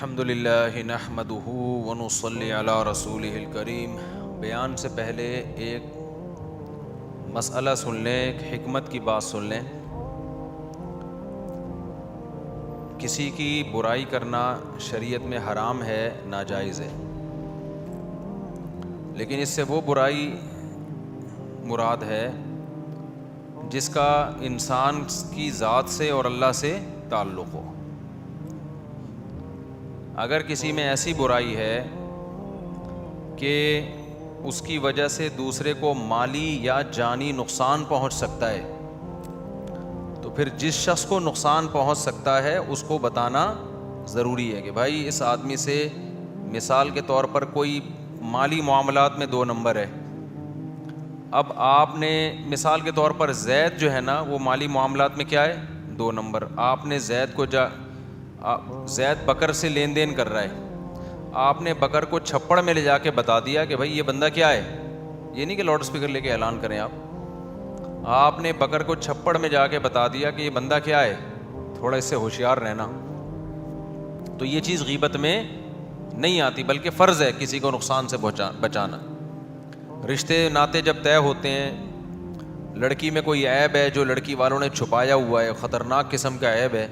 الحمد للہ نحمدہ ونصلی علی رسولہ الکریم۔ بیان سے پہلے ایک مسئلہ سن لیں، ایک حکمت کی بات سن لیں۔ کسی کی برائی کرنا شریعت میں حرام ہے، ناجائز ہے، لیکن اس سے وہ برائی مراد ہے جس کا انسان کی ذات سے اور اللہ سے تعلق ہو۔ اگر کسی میں ایسی برائی ہے کہ اس کی وجہ سے دوسرے کو مالی یا جانی نقصان پہنچ سکتا ہے، تو پھر جس شخص کو نقصان پہنچ سکتا ہے اس کو بتانا ضروری ہے کہ بھائی اس آدمی سے، مثال کے طور پر کوئی مالی معاملات میں 2 نمبر ہے۔ اب آپ نے مثال کے طور پر زید جو ہے نا وہ مالی معاملات میں کیا ہے، 2 نمبر۔ آپ نے زید کو زید بکر سے لین دین کر رہا ہے، آپ نے بکر کو چھپڑ میں لے جا کے بتا دیا کہ بھائی یہ بندہ کیا ہے، یہ نہیں کہ لاؤڈ اسپیکر لے کے اعلان کریں آپ نے بکر کو چھپڑ میں جا کے بتا دیا کہ یہ بندہ کیا ہے، تھوڑا اس سے ہوشیار رہنا۔ تو یہ چیز غیبت میں نہیں آتی، بلکہ فرض ہے کسی کو نقصان سے بچانا۔ رشتے ناتے جب طے ہوتے ہیں، لڑکی میں کوئی عیب ہے جو لڑکی والوں نے چھپایا ہوا ہے، خطرناک قسم کا عیب ہے،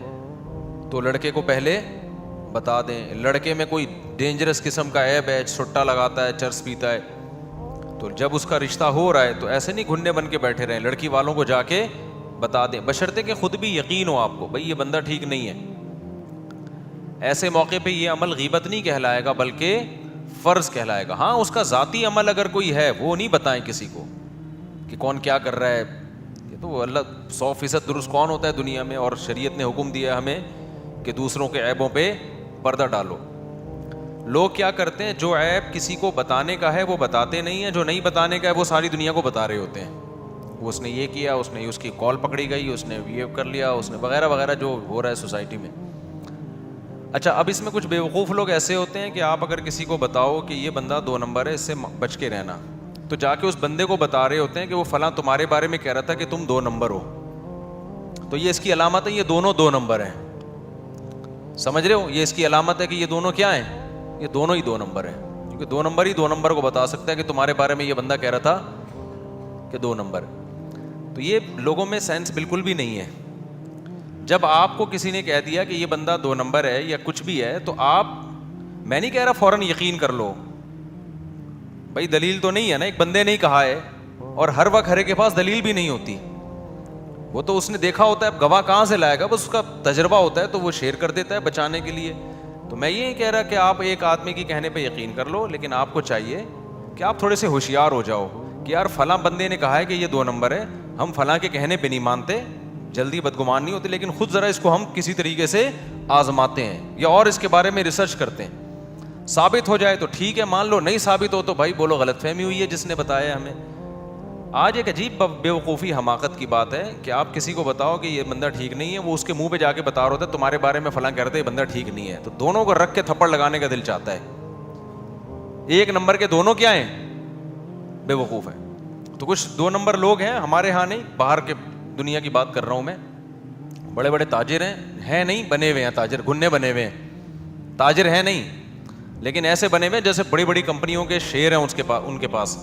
تو لڑکے کو پہلے بتا دیں۔ لڑکے میں کوئی ڈینجرس قسم کا عیب ہے، سٹا لگاتا ہے، چرس پیتا ہے، تو جب اس کا رشتہ ہو رہا ہے تو ایسے نہیں گھننے بن کے بیٹھے رہیں، لڑکی والوں کو جا کے بتا دیں، بشرطے کہ خود بھی یقین ہو آپ کو بھائی یہ بندہ ٹھیک نہیں ہے۔ ایسے موقع پہ یہ عمل غیبت نہیں کہلائے گا بلکہ فرض کہلائے گا۔ ہاں اس کا ذاتی عمل اگر کوئی ہے وہ نہیں بتائیں کسی کو کہ کون کیا کر رہا ہے، یہ تو اللہ 100% درست کون ہوتا ہے دنیا میں، اور شریعت نے حکم دیا ہمیں کہ دوسروں کے عیبوں پہ پردہ ڈالو۔ لوگ کیا کرتے ہیں، جو عیب کسی کو بتانے کا ہے وہ بتاتے نہیں ہیں، جو نہیں بتانے کا ہے وہ ساری دنیا کو بتا رہے ہوتے ہیں۔ وہ اس نے یہ کیا، اس نے اس کی کال پکڑی گئی، اس نے یہ کر لیا، اس نے وغیرہ وغیرہ جو ہو رہا ہے سوسائٹی میں۔ اچھا، اب اس میں کچھ بیوقوف لوگ ایسے ہوتے ہیں کہ آپ اگر کسی کو بتاؤ کہ یہ بندہ 2 نمبر ہے، اس سے بچ کے رہنا، تو جا کے اس بندے کو بتا رہے ہوتے ہیں کہ وہ فلاں تمہارے بارے میں کہہ رہا تھا کہ تم 2 نمبر ہو، تو یہ اس کی علامت ہے یہ دونوں 2 نمبر ہیں۔ سمجھ رہے ہو، یہ اس کی علامت ہے کہ یہ دونوں کیا ہیں، یہ دونوں ہی 2 نمبر ہیں، کیونکہ 2 نمبر ہی 2 نمبر کو بتا سکتا ہے کہ تمہارے بارے میں یہ بندہ کہہ رہا تھا کہ 2 نمبر۔ تو یہ لوگوں میں سینس بالکل بھی نہیں ہے۔ جب آپ کو کسی نے کہہ دیا کہ یہ بندہ 2 نمبر ہے یا کچھ بھی ہے، تو آپ، میں نہیں کہہ رہا فوراً یقین کر لو، بھائی دلیل تو نہیں ہے نا، ایک بندے نے ہی کہا ہے، اور ہر وقت ہر ایک کے پاس دلیل بھی نہیں ہوتی، وہ تو اس نے دیکھا ہوتا ہے، اب گواہ کہاں سے لائے گا، بس اس کا تجربہ ہوتا ہے تو وہ شیئر کر دیتا ہے بچانے کے لیے۔ تو میں یہ کہہ رہا کہ آپ ایک آدمی کی کہنے پہ یقین کر لو، لیکن آپ کو چاہیے کہ آپ تھوڑے سے ہوشیار ہو جاؤ کہ یار فلاں بندے نے کہا ہے کہ یہ 2 نمبر ہے، ہم فلاں کے کہنے پہ نہیں مانتے، جلدی بدگمان نہیں ہوتے، لیکن خود ذرا اس کو ہم کسی طریقے سے آزماتے ہیں یا اور اس کے بارے میں ریسرچ کرتے ہیں، ثابت ہو جائے تو ٹھیک ہے مان لو، نہیں ثابت ہو تو بھائی بولو غلط فہمی ہوئی ہے جس نے بتایا ہمیں۔ آج ایک عجیب بیوقوفی حماقت کی بات ہے کہ آپ کسی کو بتاؤ کہ یہ بندہ ٹھیک نہیں ہے، وہ اس کے منہ پہ جا کے بتا رہا ہوتا ہے تمہارے بارے میں فلاں کہہ رہے تھے یہ بندہ ٹھیک نہیں ہے، تو دونوں کو رکھ کے تھپڑ لگانے کا دل چاہتا ہے۔ 1 نمبر کے دونوں کیا ہیں، بیوقوف ہیں۔ تو کچھ 2 نمبر لوگ ہیں ہمارے ہاں، نہیں باہر کے دنیا کی بات کر رہا ہوں میں، بڑے بڑے تاجر ہیں نہیں، بنے ہوئے ہیں تاجر، گھنے بنے ہوئے ہیں، تاجر ہیں نہیں، لیکن ایسے بنے ہوئے جیسے بڑی بڑی کمپنیوں کے شیئر ہیں ان کے پاس۔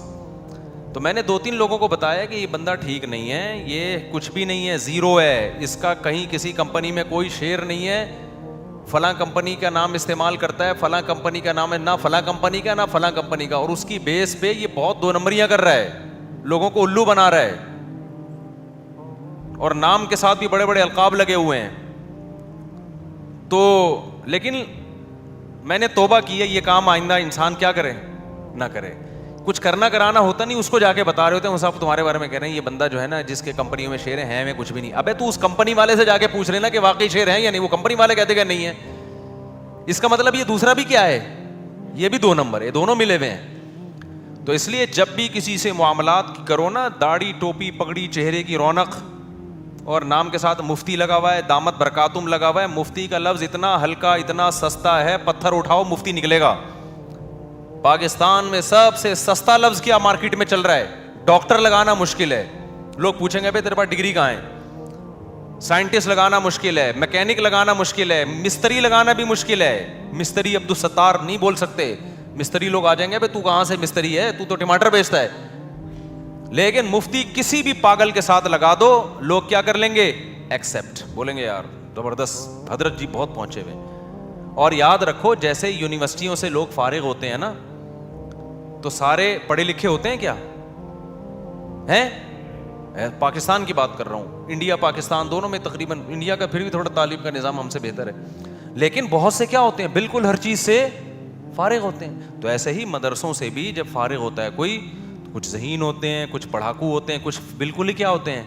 تو میں نے 2-3 لوگوں کو بتایا کہ یہ بندہ ٹھیک نہیں ہے، یہ کچھ بھی نہیں ہے، زیرو ہے، اس کا کہیں کسی کمپنی میں کوئی شیئر نہیں ہے، فلاں کمپنی کا نام استعمال کرتا ہے، فلاں کمپنی کا نام ہے، نہ فلاں کمپنی کا نہ فلاں کمپنی کا، اور اس کی بیس پہ یہ بہت 2 نمبریاں کر رہا ہے، لوگوں کو الو بنا رہا ہے، اور نام کے ساتھ بھی بڑے بڑے القاب لگے ہوئے ہیں۔ تو لیکن میں نے توبہ کی ہے، یہ کام آئندہ انسان کیا کرے، نہ کرے۔ کچھ کرنا کرانا ہوتا نہیں، اس کو جا کے بتا رہے ہوتے ہیں، صاحب تمہارے بارے میں کہہ رہے ہیں یہ بندہ جو ہے نا جس کے کمپنیوں میں شیئر ہیں میں کچھ بھی نہیں۔ ابے تو اس کمپنی والے سے جا کے پوچھ لینا کہ واقعی شیئر ہیں یا نہیں، وہ کمپنی والے کہتے کہ نہیں ہے، اس کا مطلب یہ دوسرا بھی کیا ہے، یہ بھی 2 نمبر ہے، دونوں ملے ہوئے ہیں۔ تو اس لیے جب بھی کسی سے معاملات کرو نا، داڑھی ٹوپی پگڑی چہرے کی رونق اور نام کے ساتھ مفتی لگا ہوا ہے، دامت برکاتم لگا ہوا ہے، مفتی کا لفظ اتنا ہلکا اتنا سستا ہے، پتھر اٹھاؤ مفتی نکلے گا۔ پاکستان میں سب سے سستا لفظ کیا مارکیٹ میں چل رہا ہے، ڈاکٹر لگانا مشکل ہے۔ لوگ پوچھیں گے بھائی تیرے پاس ڈگری کہاں ہے، سائنٹسٹ لگانا مشکل ہے, میکینک لگانا مشکل ہے, مستری لگانا بھی مشکل ہے. مستری عبدالستار نہیں بول سکتے, مستری لوگ آ جائیں گے, تو کہاں سے مستری ہے, تو ٹماٹر بیچتا ہے. لیکن مفتی کسی بھی پاگل کے ساتھ لگا دو, لوگ کیا کر لیں گے, ایکسپٹ, بولیں گے یار زبردست, حضرت جی بہت پہنچے ہوئے. اور یاد رکھو, جیسے یونیورسٹیوں سے لوگ فارغ ہوتے ہیں نا, تو سارے پڑھے لکھے ہوتے ہیں کیا ہیں؟ پاکستان کی بات کر رہا ہوں, انڈیا پاکستان دونوں میں تقریباً, انڈیا کا پھر بھی تھوڑا تعلیم کا نظام ہم سے بہتر ہے, لیکن بہت سے کیا ہوتے ہیں, بالکل ہر چیز سے فارغ ہوتے ہیں. تو ایسے ہی مدرسوں سے بھی جب فارغ ہوتا ہے کوئی, کچھ ذہین ہوتے ہیں, کچھ پڑھاکو ہوتے ہیں, کچھ بالکل ہی کیا ہوتے ہیں,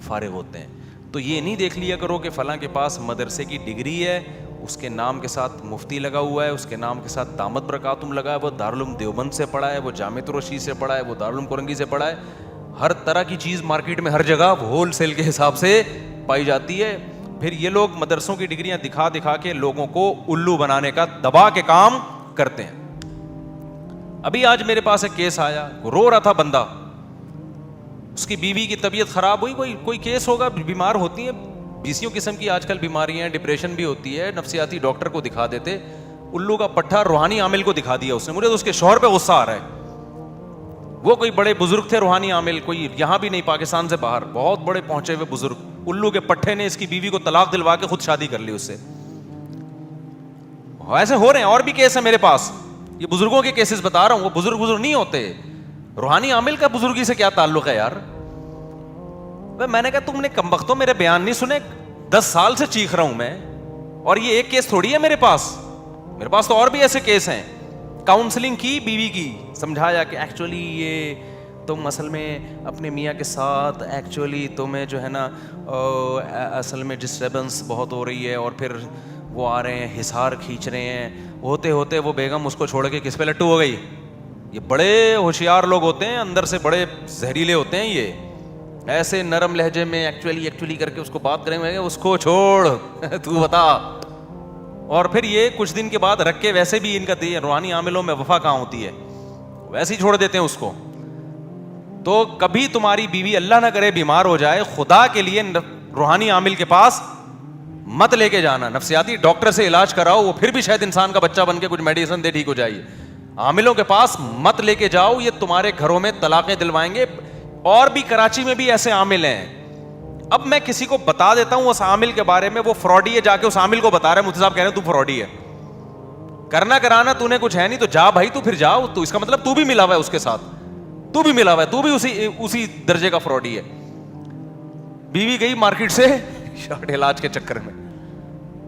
فارغ ہوتے ہیں. تو یہ نہیں دیکھ لیا کرو کہ فلاں کے پاس مدرسے کی ڈگری ہے, اس کے نام کے ساتھ مفتی لگا ہوا ہے, اس کے نام کے ساتھ دامت برکاتم لگا ہے, وہ دارالعلوم دیوبند سے پڑھا ہے, وہ جامعہ رشید سے پڑھا ہے, وہ دارالعلوم کورنگی سے پڑھا ہے. ہر طرح کی چیز مارکیٹ میں ہر جگہ ہول سیل کے حساب سے پائی جاتی ہے. پھر یہ لوگ مدرسوں کی ڈگریاں دکھا دکھا کے لوگوں کو الو بنانے کا دبا کے کام کرتے ہیں. ابھی آج میرے پاس ایک کیس آیا, رو رہا تھا بندہ, اس کی بیوی کی طبیعت خراب ہوئی, کوئی کیس ہوگا, بیمار ہوتی ہیں, بیسیوں قسم کی آج کل بیماریاں ہیں, ڈپریشن بھی ہوتی ہے, نفسیاتی ڈاکٹر کو دکھا دیتے. الو کا پٹھا روحانی عامل کو دکھا دیا اس نے. مجھے تو اس کے شوہر پہ غصہ آ رہا ہے. وہ کوئی بڑے بزرگ تھے روحانی عامل, کوئی یہاں بھی نہیں, پاکستان سے باہر, بہت بڑے پہنچے ہوئے بزرگ. الو کے پٹھے نے اس کی بیوی کو طلاق دلوا کے خود شادی کر لی اس سے. ایسے ہو رہے ہیں, اور بھی کیس ہیں میرے پاس. یہ بزرگوں کے کیسز بتا رہا ہوں, وہ بزرگ نہیں ہوتے. روحانی عامل کا بزرگی سے کیا تعلق ہے یار؟ میں نے کہا تم نے کمبختوں میرے بیان نہیں سنے, 10 سال سے چیخ رہا ہوں میں, اور یہ ایک کیس تھوڑی ہے میرے پاس تو اور بھی ایسے کیس ہیں. کاؤنسلنگ کی بیوی کی, سمجھایا کہ ایکچولی یہ تم اصل میں اپنے میاں کے ساتھ ایکچولی تمہیں جو ہے نا اصل میں ڈسٹربنس بہت ہو رہی ہے, اور پھر وہ آ رہے ہیں حصار کھینچ رہے ہیں, ہوتے ہوتے وہ بیگم اس کو چھوڑ کے کس پہ لٹو ہو گئی. یہ بڑے ہوشیار لوگ ہوتے ہیں, اندر سے بڑے زہریلے ہوتے ہیں. یہ ایسے نرم لہجے میں ایکچولی کر کے اس کو بات کریں گے, اس کو چھوڑ تو بتا. اور پھر یہ کچھ دن کے بعد رکھ کے, ویسے بھی ان کا روحانی عاملوں میں وفا کہاں ہوتی ہے, ویسے ہی چھوڑ دیتے ہیں اس کو. تو کبھی تمہاری بیوی اللہ نہ کرے بیمار ہو جائے, خدا کے لیے روحانی عامل کے پاس مت لے کے جانا, نفسیاتی ڈاکٹر سے علاج کراؤ, وہ پھر بھی شاید انسان کا بچہ بن کے کچھ میڈیسن دے ٹھیک ہو جائے. عاملوں کے پاس مت لے کے جاؤ, یہ تمہارے گھروں میں طلاقیں دلوائیں گے. اور بھی کراچی میں بھی ایسے عامل ہیں. اب میں کسی کو بتا دیتا ہوں اس عامل کے بارے میں, وہ فراڈی ہے, جا کے اس عامل کو بتا رہا ہے, مفتی صاحب کہہ رہے ہیں تو فراڈی ہے, کرنا کرانا تو نے کچھ ہے نہیں, تو جا بھائی, تو پھر جاؤ, تو اس کا مطلب تو بھی ملا ہوا ہے اس کے ساتھ, تو بھی ملا ہوا ہے, تو بھی اسی درجے کا فراڈی ہے. بیوی گئی مارکیٹ سے شارٹ علاج کے چکر میں,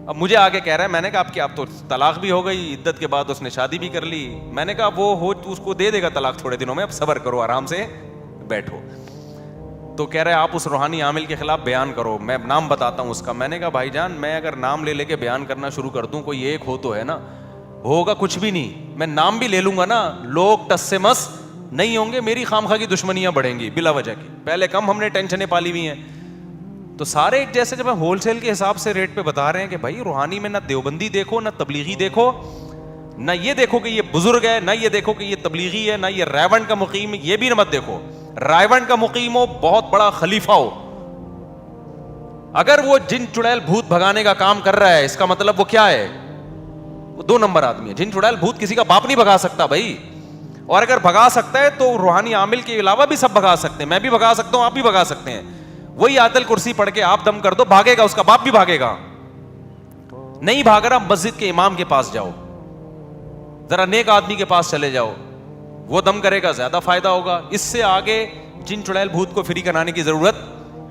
اب مجھے آگے کہہ رہا ہے, میں نے کہا آپ کی اب تو طلاق بھی ہو گئی, عدت کے بعد اس نے شادی بھی کر لی. میں نے کہا وہ ہو اس کو دے دے گا طلاق تھوڑے دنوں میں, اب صبر کرو, آرام سے بیٹھو. تو کہہ رہے آپ اس روحانی عامل کے خلاف بیان کرو, میں نام بتاتا ہوں اس کا. میں نے کہا بھائی جان, میں اگر نام لے کے بیان کرنا شروع کر دوں, کوئی ایک ہو تو ہے نا, ہوگا کچھ بھی نہیں. میں نام بھی لے لوں گا نا, لوگ ٹس سے مس نہیں ہوں گے, میری خامخواہ کی دشمنیاں بڑھیں گی بلا وجہ کی. پہلے کم ہم نے ٹینشنیں پالی ہوئی ہیں. تو سارے ایک جیسے جب ہول سیل کے حساب سے ریٹ پہ بتا رہے ہیں کہ بھائی روحانی میں نہ دیوبندی دیکھو, نہ تبلیغی دیکھو, نہ یہ دیکھو کہ یہ بزرگ ہے, نہ یہ دیکھو کہ یہ تبلیغی ہے, نہ یہ ریونڈ کا مقیم, یہ بھی نہ مت دیکھو. رائیونڈ کا مقیم ہو, بہت بڑا خلیفہ ہو, اگر وہ جن چڑیل بھوت بھگانے کا کام کر رہا ہے, اس کا مطلب وہ کیا ہے, وہ 2 نمبر آدمی ہے. جن چڑیل بھوت کسی کا باپ نہیں بھگا سکتا بھائی, اور اگر بھگا سکتا ہے تو روحانی عامل کے علاوہ بھی سب بھگا سکتے ہیں. میں بھی بھگا سکتا ہوں, آپ بھی بھگا سکتے ہیں. وہی آیت الکرسی پڑھ کے آپ دم کر دو, بھاگے گا, اس کا باپ بھی بھاگے گا. نہیں بھاگ رہا, مسجد کے امام کے پاس جاؤ, ذرا نیک آدمی کے پاس چلے جاؤ, وہ دم کرے گا, زیادہ فائدہ ہوگا. اس سے آگے جن چڑیل بھوت کو فری کرانے کی ضرورت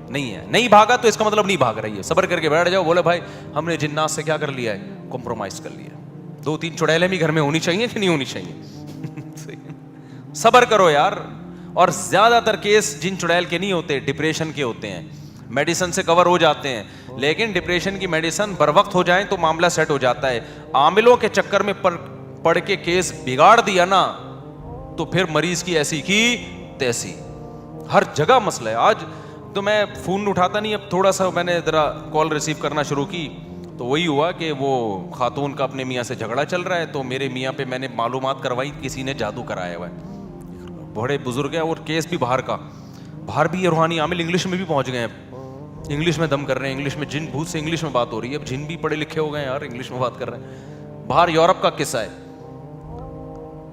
نہیں ہے. نہیں بھاگا تو اس کا مطلب نہیں بھاگ رہی ہے, صبر کر کے بیٹھ جاؤ. بولے بھائی ہم نے جنات سے کیا کر لیا ہے, کمپرومائز کر لیا. 2-3 چڑیلیں بھی گھر میں ہونی چاہیے کہ نہیں ہونی چاہیے. صبر کرو یار. اور زیادہ تر کیس جن چڑیل کے نہیں ہوتے, ڈپریشن کے ہوتے ہیں. میڈیسن سے کور ہو جاتے ہیں, لیکن ڈپریشن کی میڈیسن بر وقت ہو جائیں تو معاملہ سیٹ ہو جاتا ہے. عاملوں کے چکر میں پڑھ کے کیس بگاڑ دیا نا, تو پھر مریض کی ایسی کی تیسی, ہر جگہ مسئلہ ہے. آج تو میں فون اٹھاتا نہیں, اب تھوڑا سا میں نے ذرا کال ریسیو کرنا شروع کی, تو وہی ہوا کہ وہ خاتون کا اپنے میاں سے جھگڑا چل رہا ہے. تو میرے میاں پہ میں نے معلومات کروائی, کسی نے جادو کرایا ہوا ہے. بڑے بزرگ ہیں, اور کیس بھی باہر کا, باہر بھی یہ روحانی عامل انگلش میں بھی پہنچ گئے ہیں. انگلش میں دم کر رہے ہیں, انگلش میں جن بھوت سے انگلش میں بات ہو رہی ہے. اب جن بھی پڑھے لکھے ہو گئے یار, انگلش میں بات کر رہے ہیں. باہر یورپ کا قصہ ہے.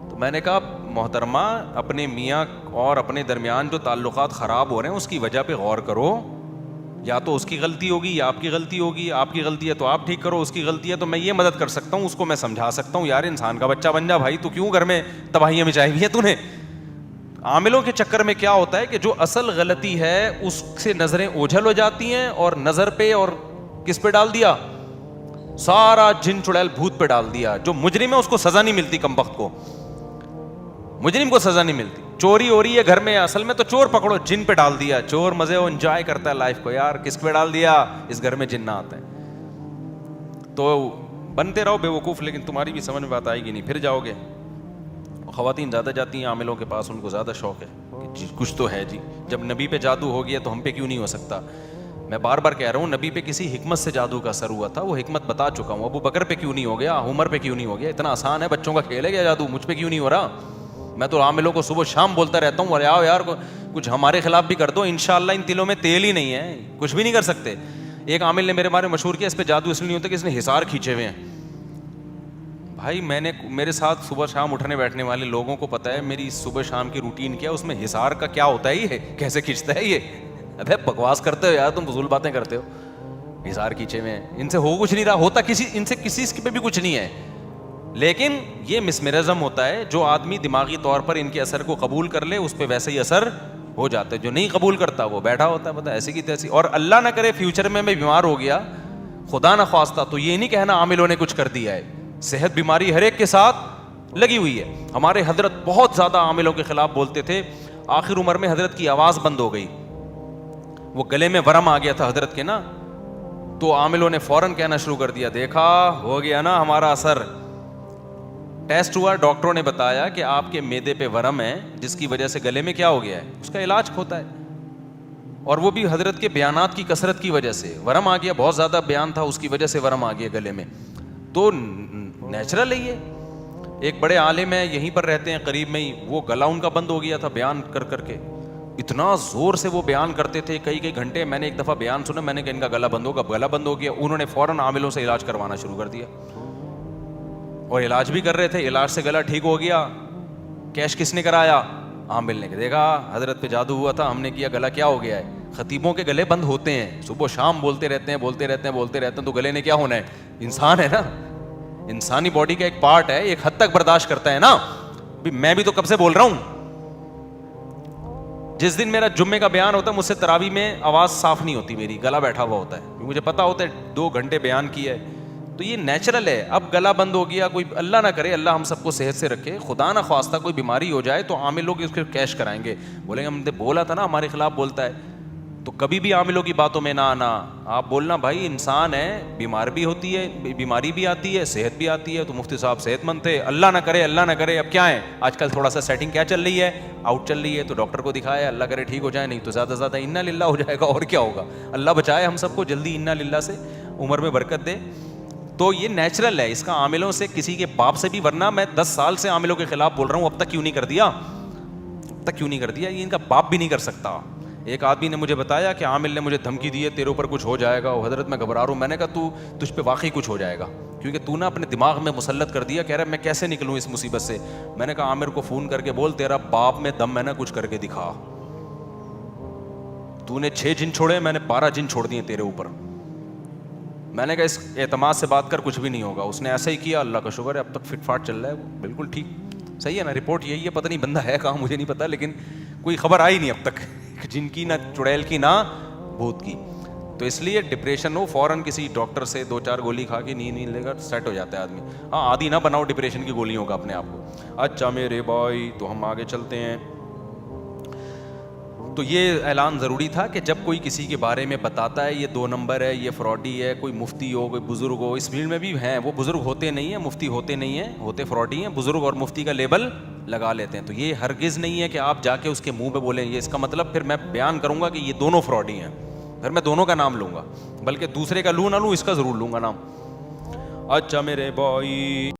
تو میں نے کہا محترمہ, اپنے میاں اور اپنے درمیان جو تعلقات خراب ہو رہے ہیں اس کی وجہ پہ غور کرو. یا تو اس کی غلطی ہوگی یا آپ کی غلطی ہوگی. آپ کی غلطی ہے تو آپ ٹھیک کرو, اس کی غلطی ہے تو میں یہ مدد کر سکتا ہوں, اس کو میں سمجھا سکتا ہوں, یار انسان کا بچہ بن جا بھائی, تو کیوں گھر میں تباہیاں مچائی ہوئی ہیں تو نے. عاملوں کے چکر میں کیا ہوتا ہے کہ جو اصل غلطی ہے اس سے نظریں اوجھل ہو جاتی ہیں, اور نظر پہ اور کس پہ ڈال دیا, سارا جن چڑیل بھوت پہ ڈال دیا. جو مجرم ہے اس کو سزا نہیں ملتی, کمبخت کو, مجرم کو سزا نہیں ملتی. چوری ہو رہی ہے گھر میں, اصل میں تو چور پکڑو, جن پہ ڈال دیا. چور مزے ہو انجوائے کرتا ہے لائف کو, یار کس پہ ڈال دیا, اس گھر میں جن نہ آتے ہیں. تو بنتے رہو بے وقوف, لیکن تمہاری بھی سمجھ میں بات آئے گی نہیں, پھر جاؤ گے. خواتین زیادہ جاتی ہیں عاملوں کے پاس, ان کو زیادہ شوق ہے کہ کچھ تو ہے جی. جب نبی پہ جادو ہو گیا تو ہم پہ کیوں نہیں ہو سکتا. میں بار بار کہہ رہا ہوں, نبی پہ کسی حکمت سے جادو کا اثر ہوا تھا, وہ حکمت بتا چکا ہوں. ابو بکر پہ کیوں نہیں ہو گیا, عمر پہ کیوں نہیں ہو گیا, اتنا آسان ہے, بچوں کا کھیل ہے کیا جادو, مجھ پہ کیوں نہیں ہو رہا. میں تو عاملوں کو صبح شام بولتا رہتا ہوں, ارے آؤ یار کچھ ہمارے خلاف بھی کر دو, انشاءاللہ ان دلوں میں تیل ہی نہیں ہے, کچھ بھی نہیں کر سکتے. ایک عامل نے میرے بارے میں مشہور کیا, اس پہ جادو اس لیے نہیں ہوتا کہ اس نے حصار کھینچے ہوئے ہیں. بھائی میں نے, میرے ساتھ صبح شام اٹھنے بیٹھنے والے لوگوں کو پتا ہے میری صبح شام کی روٹین کیا, اس میں حصار کا کیا ہوتا ہے, یہ کیسے کھینچتا ہے یہ. ابے بکواس کرتے ہو یار تم, فضول باتیں کرتے ہو. حصار کھینچے ہوئے ہیں, ان سے ہو کچھ نہیں رہا, ہوتا کسی ان سے کسی پہ بھی کچھ نہیں ہے. لیکن یہ مسمرزم ہوتا ہے, جو آدمی دماغی طور پر ان کے اثر کو قبول کر لے اس پہ ویسے ہی اثر ہو جاتا ہے. جو نہیں قبول کرتا وہ بیٹھا ہوتا ہے, پتہ ایسی کی تیسی. اور اللہ نہ کرے فیوچر میں بیمار ہو گیا, خدا نہ خواستہ, تو یہ نہیں کہنا عاملوں نے کچھ کر دیا ہے. صحت بیماری ہر ایک کے ساتھ لگی ہوئی ہے. ہمارے حضرت بہت زیادہ عاملوں کے خلاف بولتے تھے, آخر عمر میں حضرت کی آواز بند ہو گئی, وہ گلے میں ورم آ گیا تھا حضرت کے نا, تو عاملوں نے فوراً کہنا شروع کر دیا, دیکھا ہو گیا نا ہمارا اثر. ٹیسٹ ہوا, ڈاکٹروں نے بتایا کہ آپ کے معدے پہ ورم ہے, جس کی وجہ سے گلے میں کیا ہو گیا ہے, اس کا علاج ہوتا ہے. اور وہ بھی حضرت کے بیانات کی کثرت کی وجہ سے ورم آ گیا, بہت زیادہ بیان تھا اس کی وجہ سے ورم آ گیا گلے میں. تو نیچرل ہے یہ. ایک بڑے عالم ہیں یہیں پر رہتے ہیں قریب میں ہی, وہ گلا ان کا بند ہو گیا تھا بیان کر کر کے, اتنا زور سے وہ بیان کرتے تھے کئی گھنٹے. میں نے ایک دفعہ بیان سنا, میں نے کہا ان کا گلا بند ہوگا, گلا بند ہو گیا. انہوں نے فوراً عاملوں سے علاج کروانا شروع کر دیا, اور علاج بھی کر رہے تھے, علاج سے گلا ٹھیک ہو گیا. کیش کس نے کرایا, عامل نے. دیکھا حضرت پہ جادو ہوا تھا, ہم نے کیا, گلا کیا ہو گیا ہے. خطیبوں کے گلے بند ہوتے ہیں, صبح شام بولتے رہتے ہیں, تو گلے نے کیا ہونا ہے, انسان ہے نا, انسانی باڈی کا ایک پارٹ ہے, ایک حد تک برداشت کرتا ہے نا. میں بھی تو کب سے بول رہا ہوں. جس دن میرا جمعے کا بیان ہوتا ہے, مجھ سے تراویح میں آواز صاف نہیں ہوتی, میری گلا بیٹھا ہوا ہوتا ہے, مجھے پتا ہوتا ہے 2 گھنٹے بیان کیا ہے. تو یہ نیچرل ہے. اب گلا بند ہو گیا, کوئی اللہ نہ کرے, اللہ ہم سب کو صحت سے رکھے, خدا نہ خواستہ کوئی بیماری ہو جائے, تو عامل لوگ اس کو کیش کرائیں گے, بولیں گے ہم نے بولا تھا نا ہمارے خلاف بولتا ہے. تو کبھی بھی عاملوں کی باتوں میں نہ آنا. آپ بولنا بھائی انسان ہے, بیمار بھی ہوتی ہے, بیماری بھی آتی ہے, صحت بھی آتی ہے. تو مفتی صاحب صحت مند تھے, اللہ نہ کرے. اب کیا ہے آج کل تھوڑا سا سیٹنگ کیا چل رہی ہے, آؤٹ چل رہی ہے, تو ڈاکٹر کو دکھایا, اللہ کرے ٹھیک ہو جائے, نہیں تو زیادہ سے زیادہ انا للہ ہو جائے گا, اور کیا ہوگا. اللہ بچائے ہم سب کو جلدی انا للہ سے, عمر میں برکت دے. تو یہ نیچرل ہے, اس کا عاملوں سے کسی کے باپ سے بھی, ورنہ میں 10 سال سے عاملوں کے خلاف بول رہا ہوں, اب تک کیوں نہیں کر دیا, یہ ان کا باپ بھی نہیں کر سکتا. ایک آدمی نے مجھے بتایا کہ عامل نے مجھے دھمکی دی ہے, تیرے اوپر کچھ ہو جائے گا. وہ حضرت میں گھبرا رہا ہوں. میں نے کہا تجھ پہ واقعی کچھ ہو جائے گا, کیونکہ تو نے اپنے دماغ میں مسلط کر دیا. کہہ رہا میں کیسے نکلوں اس مصیبت سے. میں نے کہا عامر کو فون کر کے بول, تیرا باپ میں دم ہے نا, کچھ کر کے دکھا. تو نے 6 جن چھوڑے, میں نے 12 جن چھوڑ دیے تیرے اوپر. میں نے کہا اس اعتماد سے بات کر, کچھ بھی نہیں ہوگا. اس نے ایسا ہی کیا, اللہ کا شکر ہے اب تک فٹ فاٹ چل رہا ہے, وہ بالکل ٹھیک, صحیح ہے نا. رپورٹ یہی ہے, پتہ نہیں بندہ ہے کہاں مجھے نہیں پتا, لیکن کوئی خبر آئی نہیں اب تک جن کی, نہ چڑیل کی, نہ بھوت کی. تو اس لیے ڈپریشن ہو, فوراً کسی ڈاکٹر سے 2-4 گولی کھا کے نیند لے کر سیٹ ہو جاتا ہے آدمی. ہاں عادی نہ بناؤ ڈپریشن کی گولیوں کا اپنے آپ کو. اچھا میرے بھائی, تو ہم آگے چلتے ہیں. تو یہ اعلان ضروری تھا کہ جب کوئی کسی کے بارے میں بتاتا ہے یہ 2 نمبر ہے, یہ فراڈی ہے, کوئی مفتی ہو, کوئی بزرگ ہو, اس فیلڈ میں بھی ہیں, وہ بزرگ ہوتے نہیں ہیں, مفتی ہوتے نہیں ہیں, ہوتے فراڈی ہیں. بزرگ اور مفتی کا لیبل لگا لیتے ہیں. تو یہ ہرگز نہیں ہے کہ آپ جا کے اس کے منہ پہ بولیں, یہ اس کا مطلب پھر میں بیان کروں گا کہ یہ دونوں فراڈی ہیں, پھر میں دونوں کا نام لوں گا, بلکہ دوسرے کا لوں نہ لوں, اس کا ضرور لوں گا نام. اچھا میرے بھائی.